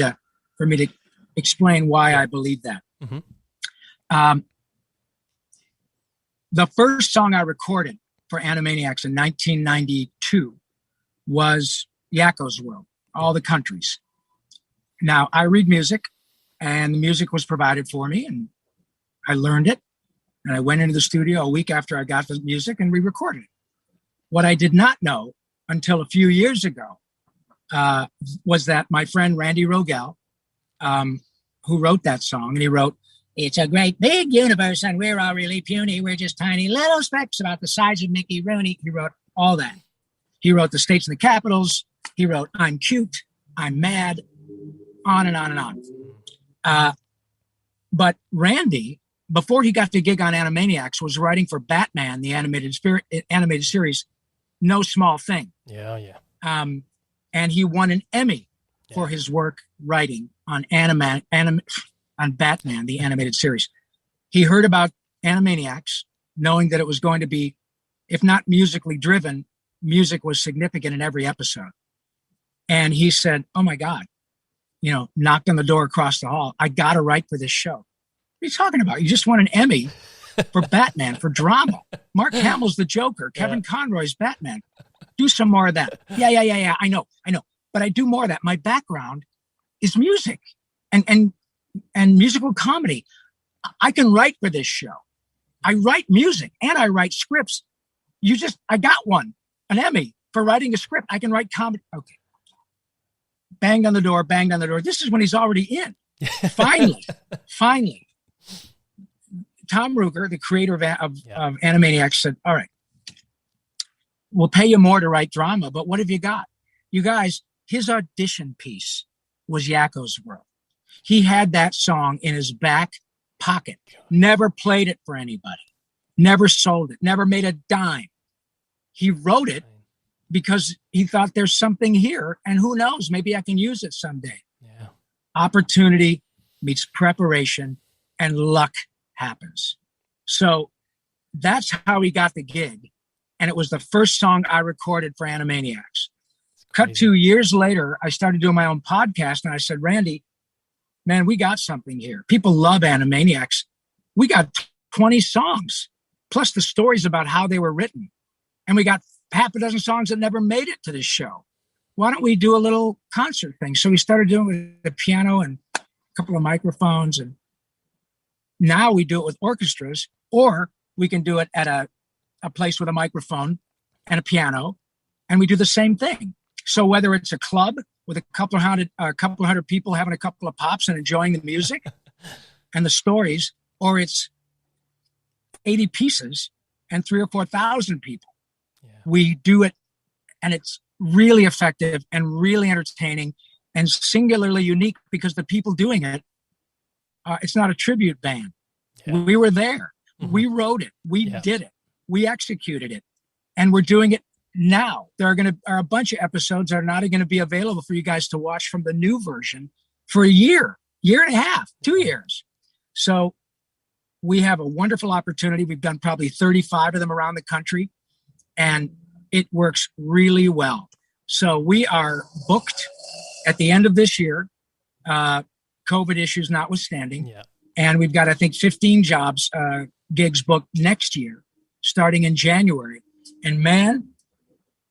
for me to explain why I believe that. Mm-hmm. The first song I recorded for Animaniacs in 1992 was Yakko's World, All the Countries. Now, I read music, and the music was provided for me, and I learned it, and I went into the studio a week after I got the music, and we recorded it. What I did not know until a few years ago was that my friend Randy Rogel, who wrote that song, and he wrote, "It's a great big universe and we're all really puny. We're just tiny little specks about the size of Mickey Rooney." He wrote all that. He wrote The States and the Capitals. He wrote I'm Cute, I'm Mad, on and on and on. But Randy, before he got the gig on Animaniacs, was writing for Batman, the animated series, no small thing. Yeah, yeah. And he won an Emmy for his work writing on on Batman, the animated series. He heard about Animaniacs, knowing that it was going to be, if not musically driven, music was significant in every episode. And he said, "Oh my God," knocked on the door across the hall. "I got to write for this show." "What are you talking about? You just won an Emmy for Batman, for drama. Mark Hamill's the Joker. Kevin Conroy's Batman. Do some more of that." Yeah. I know. But I do more of that. My background is music and musical comedy. I can write for this show. I write music and I write scripts. I got an Emmy for writing a script. I can write comedy. Okay. Banged on the door. This is when he's already in. Finally. Tom Ruger, the creator of Animaniacs, said, "All right, we'll pay you more to write drama, but what have you got?" You guys, his audition piece was Yakko's World. He had that song in his back pocket, never played it for anybody, never sold it, never made a dime. He wrote it because he thought there's something here, and who knows, maybe I can use it someday. Yeah. Opportunity meets preparation, and luck happens. So that's how he got the gig. And it was the first song I recorded for Animaniacs. Cut 2 years later, I started doing my own podcast, and I said, "Randy, man, we got something here. People love Animaniacs. We got 20 songs, plus the stories about how they were written. And we got half a dozen songs that never made it to this show. Why don't we do a little concert thing?" So we started doing it with a piano and a couple of microphones. And now we do it with orchestras, or we can do it at a place with a microphone and a piano, and we do the same thing. So whether it's a club with a couple of hundred people having a couple of pops and enjoying the music and the stories, or it's 80 pieces and 3,000 or 4,000 people, we do it, and it's really effective and really entertaining and singularly unique because the people doing it, it's not a tribute band. Yeah. We were there. Mm-hmm. We wrote it. We did it. We executed it, and we're doing it now. There are a bunch of episodes that are not going to be available for you guys to watch from the new version for a year and a half, 2 years. So we have a wonderful opportunity. We've done probably 35 of them around the country, and it works really well. So we are booked at the end of this year, COVID issues notwithstanding. Yeah. And we've got, I think, 15 gigs booked next year, starting in January. And man,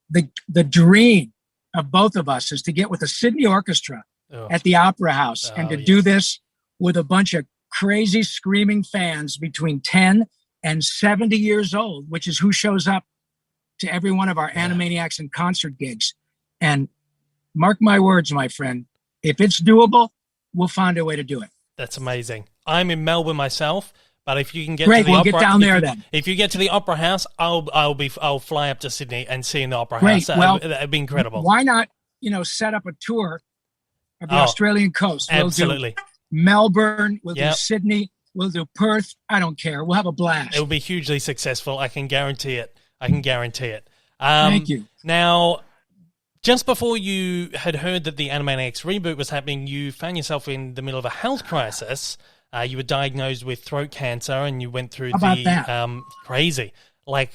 the dream of both of us is to get with the Sydney Orchestra at the Opera House and to do this with a bunch of crazy screaming fans between 10 and 70 years old, which is who shows up to every one of our Animaniacs in Concert gigs. And Mark my words, my friend. If it's doable, we'll find a way to do it. That's amazing. I'm in Melbourne myself, but if you can get Great, to the we'll opera, get down there then. If you get to the Opera House, I'll fly up to Sydney and see in the Opera Great. House. Well, that'd be incredible. Why not, set up a tour of the Australian coast? We'll absolutely. do Melbourne, we'll do Sydney, we'll do Perth. I don't care. We'll have a blast. It will be hugely successful. I can guarantee it. Thank you. Now, just before you had heard that the Animaniacs reboot was happening, you found yourself in the middle of a health crisis. You were diagnosed with throat cancer, and you went through crazy. Like,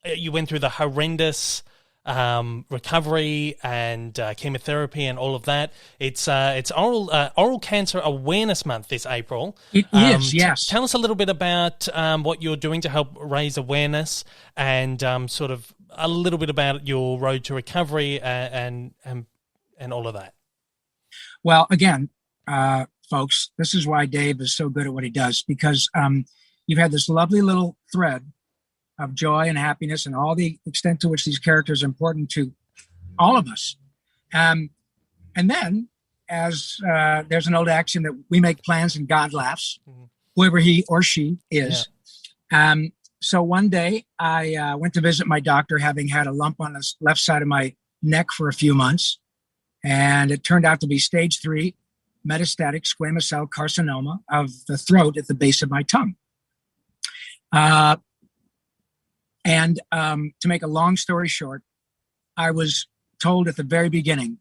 you went through the horrendous recovery and chemotherapy and all of that. It's Oral Cancer Awareness Month this April. It is, yes. Tell us a little bit about what you're doing to help raise awareness, and sort of a little bit about your road to recovery and all of that. Well, again, folks, this is why Dave is so good at what he does, because you've had this lovely little thread of joy and happiness and all the extent to which these characters are important to all of us. And then, as there's an old axiom that we make plans and God laughs, whoever he or she is. Yeah. So one day I went to visit my doctor, having had a lump on the left side of my neck for a few months. And it turned out to be stage 3 metastatic squamous cell carcinoma of the throat at the base of my tongue. And to make a long story short, I was told at the very beginning,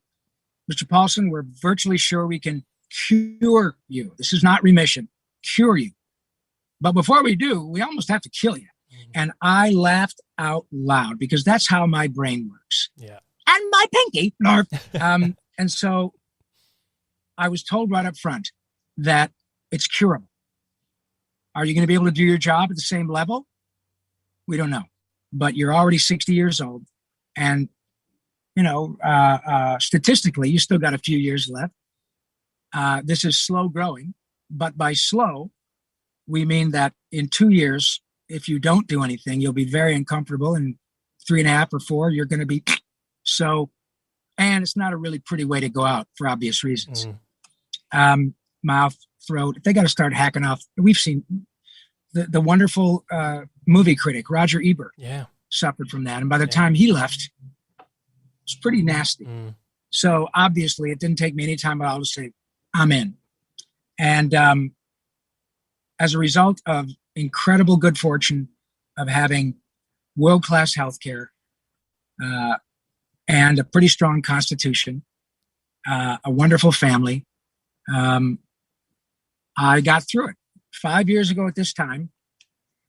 Mr. Paulsen, we're virtually sure we can cure you. This is not remission, cure you. But before we do, we almost have to kill you. And I laughed out loud, because that's how my brain works. Yeah. And my pinky. And so I was told right up front that it's curable. Are you going to be able to do your job at the same level? We don't know. But you're already 60 years old. And, statistically, you still got a few years left. This is slow growing. But by slow, we mean that in 2 years, if you don't do anything, you'll be very uncomfortable. And 3.5 or 4, you're going to be so. And it's not a really pretty way to go out for obvious reasons. Mouth, throat. They got to start hacking off. We've seen the wonderful movie critic Roger Ebert suffered from that, and by the time he left, it's pretty nasty. So obviously, it didn't take me any time at all to say, "I'm in." And as a result of incredible good fortune of having world-class healthcare and a pretty strong constitution, a wonderful family, I got through it. 5 years ago at this time,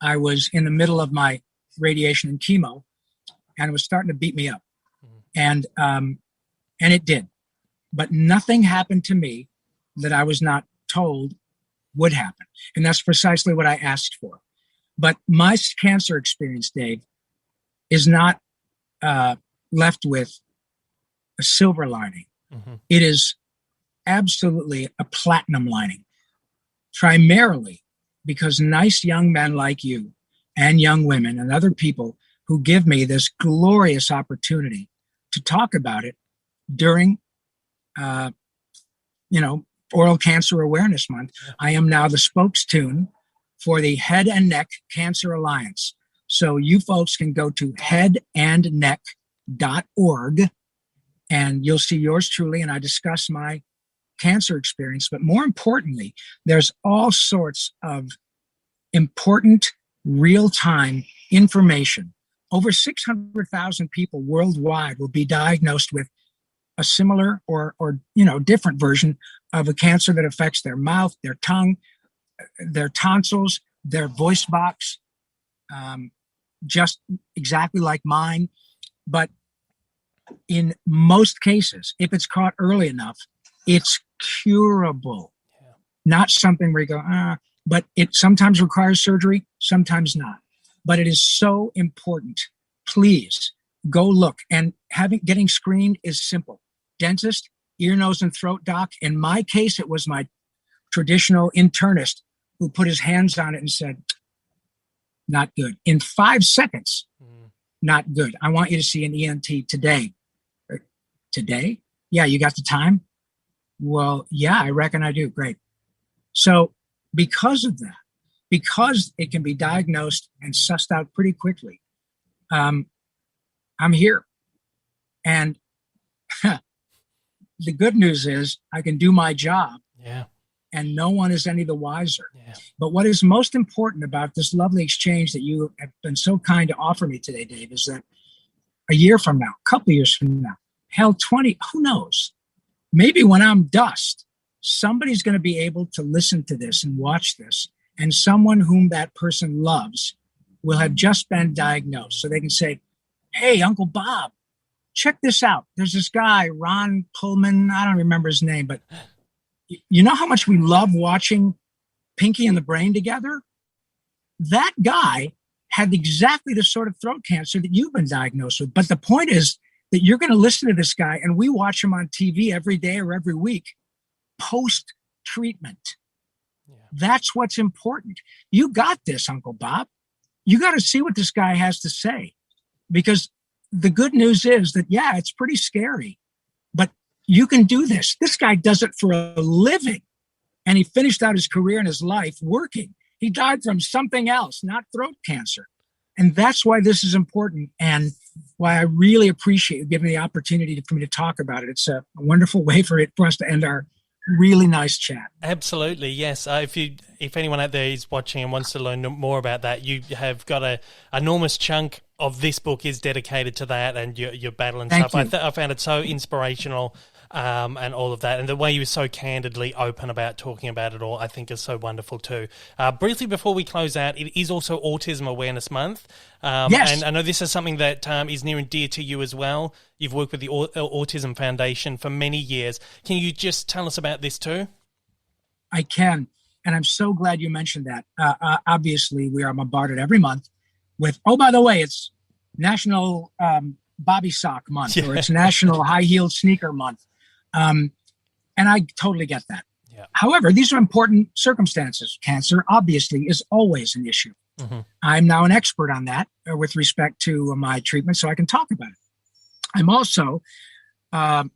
I was in the middle of my radiation and chemo, and it was starting to beat me up. And it did. But nothing happened to me that I was not told would happen. And that's precisely what I asked for. But my cancer experience, Dave, is not left with a silver lining. It is absolutely a platinum lining, primarily because nice young men like you and young women and other people who give me this glorious opportunity to talk about it during, Oral Cancer Awareness Month. I am now the spokestune for the Head and Neck Cancer Alliance. So you folks can go to headandneck.org and you'll see yours truly, and I discuss my cancer experience. But more importantly, there's all sorts of important real-time information. Over 600,000 people worldwide will be diagnosed with a similar or different version of a cancer that affects their mouth, their tongue, their tonsils, their voice box, just exactly like mine. But in most cases, if it's caught early enough, it's curable. Not something where you go, but it sometimes requires surgery, sometimes not. But it is so important. Please go look. And getting screened is simple. Dentist, ear, nose, and throat doc. In my case, it was my traditional internist who put his hands on it and said, not good. In 5 seconds, not good. I want you to see an ENT today. Today? Yeah, you got the time? Well, yeah, I reckon I do. Great. So because of that, because it can be diagnosed and sussed out pretty quickly, I'm here. And the good news is I can do my job. Yeah. And no one is any the wiser. Yeah. But what is most important about this lovely exchange that you have been so kind to offer me today, Dave, is that a year from now, a couple of years from now, hell, 20, who knows? Maybe when I'm dust, somebody's going to be able to listen to this and watch this, and someone whom that person loves will have just been diagnosed. So they can say, hey, Uncle Bob, check this out. There's this guy, Ron Pullman. I don't remember his name, but you know how much we love watching Pinky and the Brain together? That guy had exactly the sort of throat cancer that you've been diagnosed with. But the point is that you're going to listen to this guy, and we watch him on TV every day or every week, post-treatment. Yeah. That's what's important. You got this, Uncle Bob. You got to see what this guy has to say. Because the good news is that, yeah, it's pretty scary, but you can do this. This guy does it for a living. And he finished out his career and his life working. He died from something else, not throat cancer. And that's why this is important, and why I really appreciate you giving me the opportunity for me to talk about it. It's a wonderful way for us to end our really nice chat. Absolutely, yes. If anyone out there is watching and wants to learn more about that, you have got a enormous chunk of this book is dedicated to that and your battle and stuff. I found it so inspirational. And all of that. And the way you were so candidly open about talking about it all, I think is so wonderful too. Briefly before we close out, it is also Autism Awareness Month. Yes. And I know this is something that is near and dear to you as well. You've worked with the Autism Foundation for many years. Can you just tell us about this too? I can. And I'm so glad you mentioned that. Obviously, we are bombarded every month with, oh, by the way, it's National Bobby Sock Month, or it's National High-Heeled Sneaker Month. And I totally get that. Yeah. However, these are important circumstances. Cancer, obviously, is always an issue. Mm-hmm. I'm now an expert on that with respect to my treatment, so I can talk about it. I'm also at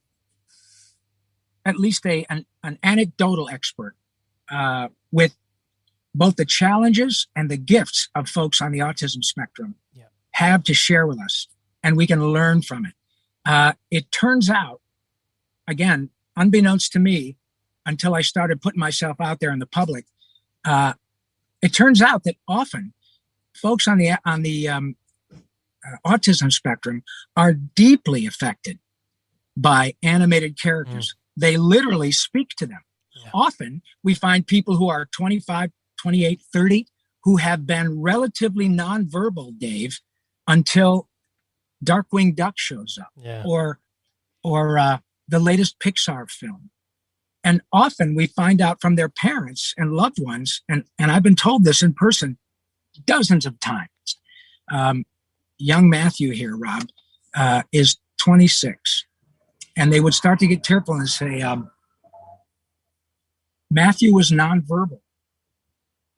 least an anecdotal expert with both the challenges and the gifts of folks on the autism spectrum have to share with us, and we can learn from it. It turns out, again, unbeknownst to me, until I started putting myself out there in the public, it turns out that often folks on the autism spectrum are deeply affected by animated characters. They literally speak to them. Yeah. Often we find people who are 25, 28, 30 who have been relatively nonverbal, Dave, until Darkwing Duck shows up, or the latest Pixar film. And often we find out from their parents and loved ones, and I've been told this in person dozens of times. Young Matthew here, Rob, is 26. And they would start to get tearful and say, Matthew was nonverbal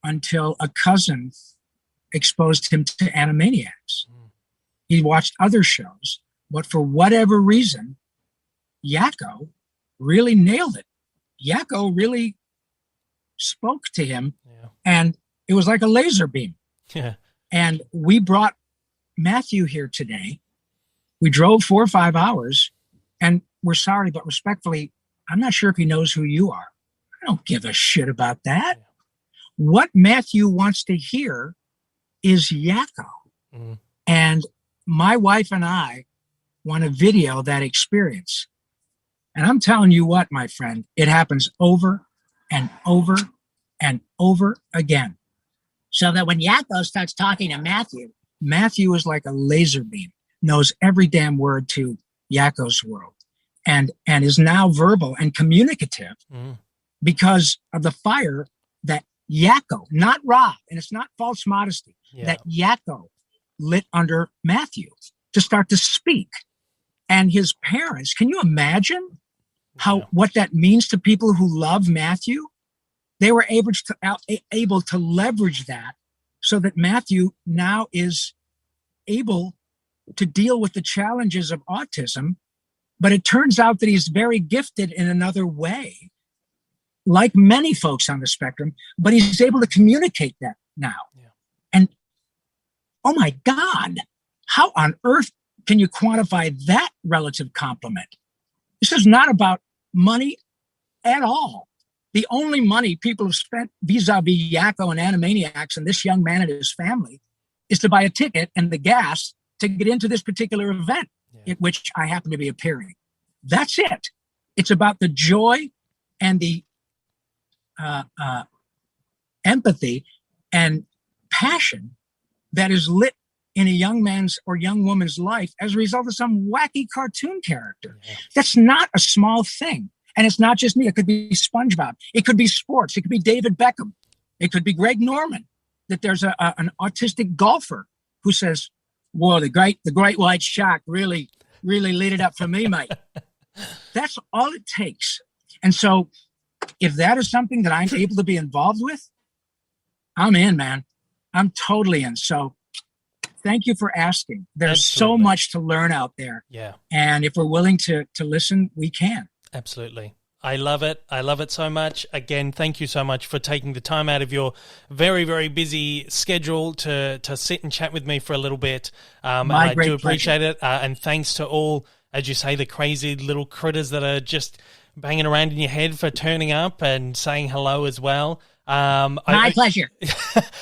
until a cousin exposed him to Animaniacs. He watched other shows, but for whatever reason, Yakko really nailed it. Yakko really spoke to him, and it was like a laser beam. Yeah. And we brought Matthew here today. We drove 4 or 5 hours, and we're sorry, but respectfully, I'm not sure if he knows who you are. I don't give a shit about that. Yeah. What Matthew wants to hear is Yakko. Mm. And my wife and I want to video that experience. And I'm telling you what, my friend, it happens over and over and over again. So that when Yakko starts talking to Matthew, Matthew is like a laser beam, knows every damn word to Yakko's world, and is now verbal and communicative because of the fire that Yakko, not Rob, and it's not false modesty, that Yakko lit under Matthew to start to speak. And his parents, can you imagine what that means to people who love Matthew? They were able to leverage that so that Matthew now is able to deal with the challenges of autism But it turns out that he's very gifted in another way, like many folks on the spectrum, but he's able to communicate that now. Yeah. And oh my God, how on earth can you quantify that relative compliment? This is not about money at all. The only money people have spent vis-a-vis Yakko and Animaniacs and this young man and his family is to buy a ticket and the gas to get into this particular event at which I happen to be appearing. That's it. It's about the joy and the empathy and passion that is lit in a young man's or young woman's life as a result of some wacky cartoon character. Yeah. That's not a small thing. And it's not just me. It could be SpongeBob. It could be sports. It could be David Beckham. It could be Greg Norman. That there's an autistic golfer who says, "Whoa, the great white shark really lit it up for me, mate." That's all it takes. And so if that is something that I'm able to be involved with, I'm in, man. I'm totally in. So thank you for asking. There's so much to learn out there. Yeah. And if we're willing to listen, we can. Absolutely. I love it. I love it so much. Again, thank you so much for taking the time out of your very, very busy schedule to sit and chat with me for a little bit. I do appreciate it. And thanks to all, as you say, the crazy little critters that are just banging around in your head for turning up and saying hello as well. My pleasure.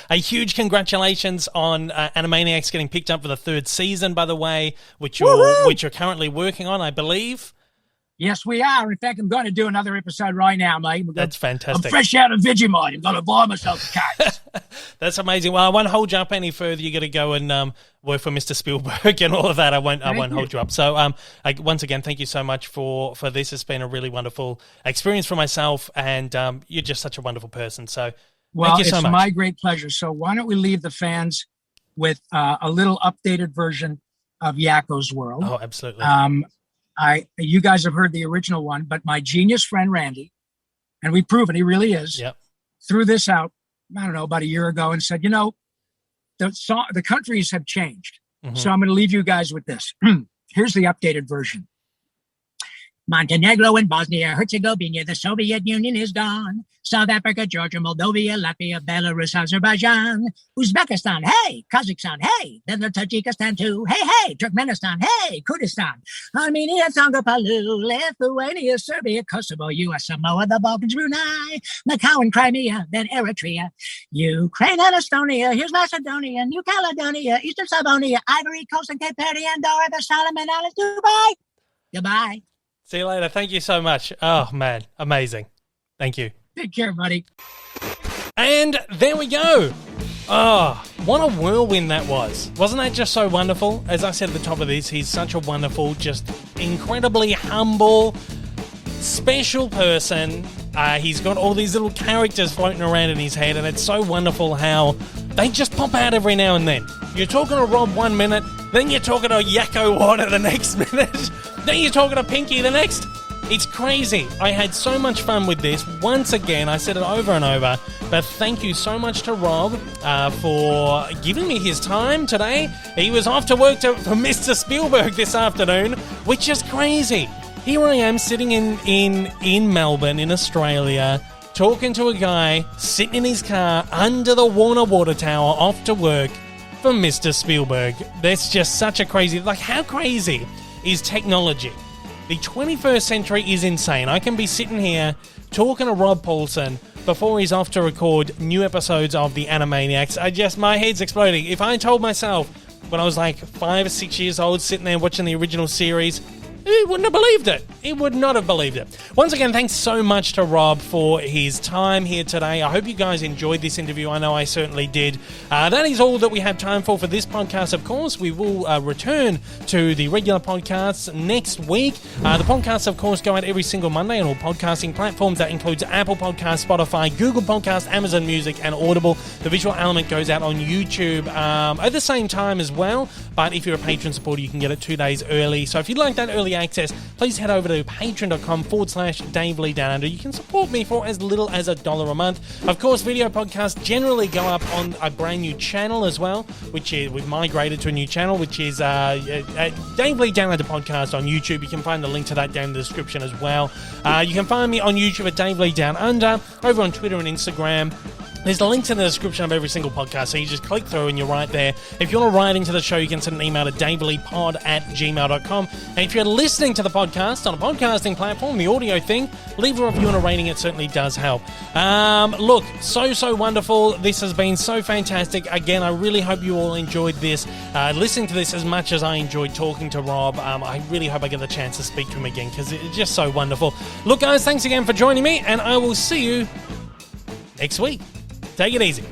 A huge congratulations on Animaniacs getting picked up for the 3rd season, by the way, which you're currently working on, I believe. Yes, we are. In fact, I'm going to do another episode right now, mate. That's fantastic. I'm fresh out of Vegemite. I'm going to buy myself a cake. That's amazing. Well, I won't hold you up any further. You got to go and work for Mr. Spielberg and all of that. I won't hold you up. So, once again, thank you so much for this. It's been a really wonderful experience for myself, and you're just such a wonderful person. So, thank you so much. It's my great pleasure. So, why don't we leave the fans with a little updated version of Yakko's World? Oh, absolutely. You guys have heard the original one, but my genius friend Randy, and we've proven he really is, threw this out, I don't know, about a year ago and said, the countries have changed. Mm-hmm. So I'm going to leave you guys with this. Here's the updated version. Montenegro and Bosnia-Herzegovina, the Soviet Union is gone. South Africa, Georgia, Moldova, Latvia, Belarus, Azerbaijan, Uzbekistan, hey, Kazakhstan, hey, then the Tajikistan too, hey, Turkmenistan, hey, Kurdistan, Armenia, Tonga, Palau, Lithuania, Serbia, Kosovo, US Samoa, the Balkans, Brunei, Macau and Crimea, then Eritrea, Ukraine and Estonia, here's Macedonia, New Caledonia, Eastern Slavonia, Ivory Coast and Cape Verde, Andorra, the Solomon Islands, Dubai. Goodbye. See you later. Thank you so much. Oh, man. Amazing. Thank you. Take care, buddy. And there we go. Oh, what a whirlwind that was. Wasn't that just so wonderful? As I said at the top of this, he's such a wonderful, just incredibly humble, special person. He's got all these little characters floating around in his head, and it's so wonderful how they just pop out every now and then. You're talking to Rob 1 minute, then you're talking to Yakko Water the next minute, then you're talking to Pinky the next. It's crazy. I had so much fun with this. Once again, I said it over and over, but thank you so much to Rob for giving me his time today. He was off to work for Mr. Spielberg this afternoon, which is crazy. Here I am sitting in Melbourne, in Australia, talking to a guy sitting in his car under the Warner Water Tower off to work for Mr. Spielberg. That's just such a crazy... Like, how crazy is technology? The 21st century is insane. I can be sitting here talking to Rob Paulsen before he's off to record new episodes of the Animaniacs. My head's exploding. If I told myself when I was like 5 or 6 years old, sitting there watching the original series, he wouldn't have believed it. He would not have believed it. Once again, thanks so much to Rob for his time here today. I hope you guys enjoyed this interview. I know I certainly did. That is all that we have time for this podcast, of course. We will return to the regular podcasts next week. The podcasts, of course, go out every single Monday on all podcasting platforms. That includes Apple Podcasts, Spotify, Google Podcasts, Amazon Music, and Audible. The visual element goes out on YouTube at the same time as well. But if you're a patron supporter, you can get it 2 days early. So if you'd like that early early access, please head over to patreon.com/Dave Lee Down Under. You can support me for as little as $1 a month. Of course, video podcasts generally go up on a brand new channel as well, which is, we've migrated to a new channel, which is Dave Lee Down Under Podcast on YouTube. You can find the link to that down in the description as well. You can find me on YouTube at Dave Lee Down Under, over on Twitter and Instagram. There's the links in the description of every single podcast, so you just click through and you're right there. If you want to write into the show, you can send an email to daveleepod@gmail.com. And if you're listening to the podcast on a podcasting platform, the audio thing, leave a review and a rating. It certainly does help. Look, so wonderful. This has been so fantastic. Again, I really hope you all enjoyed this, listening to this as much as I enjoyed talking to Rob. I really hope I get the chance to speak to him again, because it's just so wonderful. Look, guys, thanks again for joining me, and I will see you next week. Take it easy.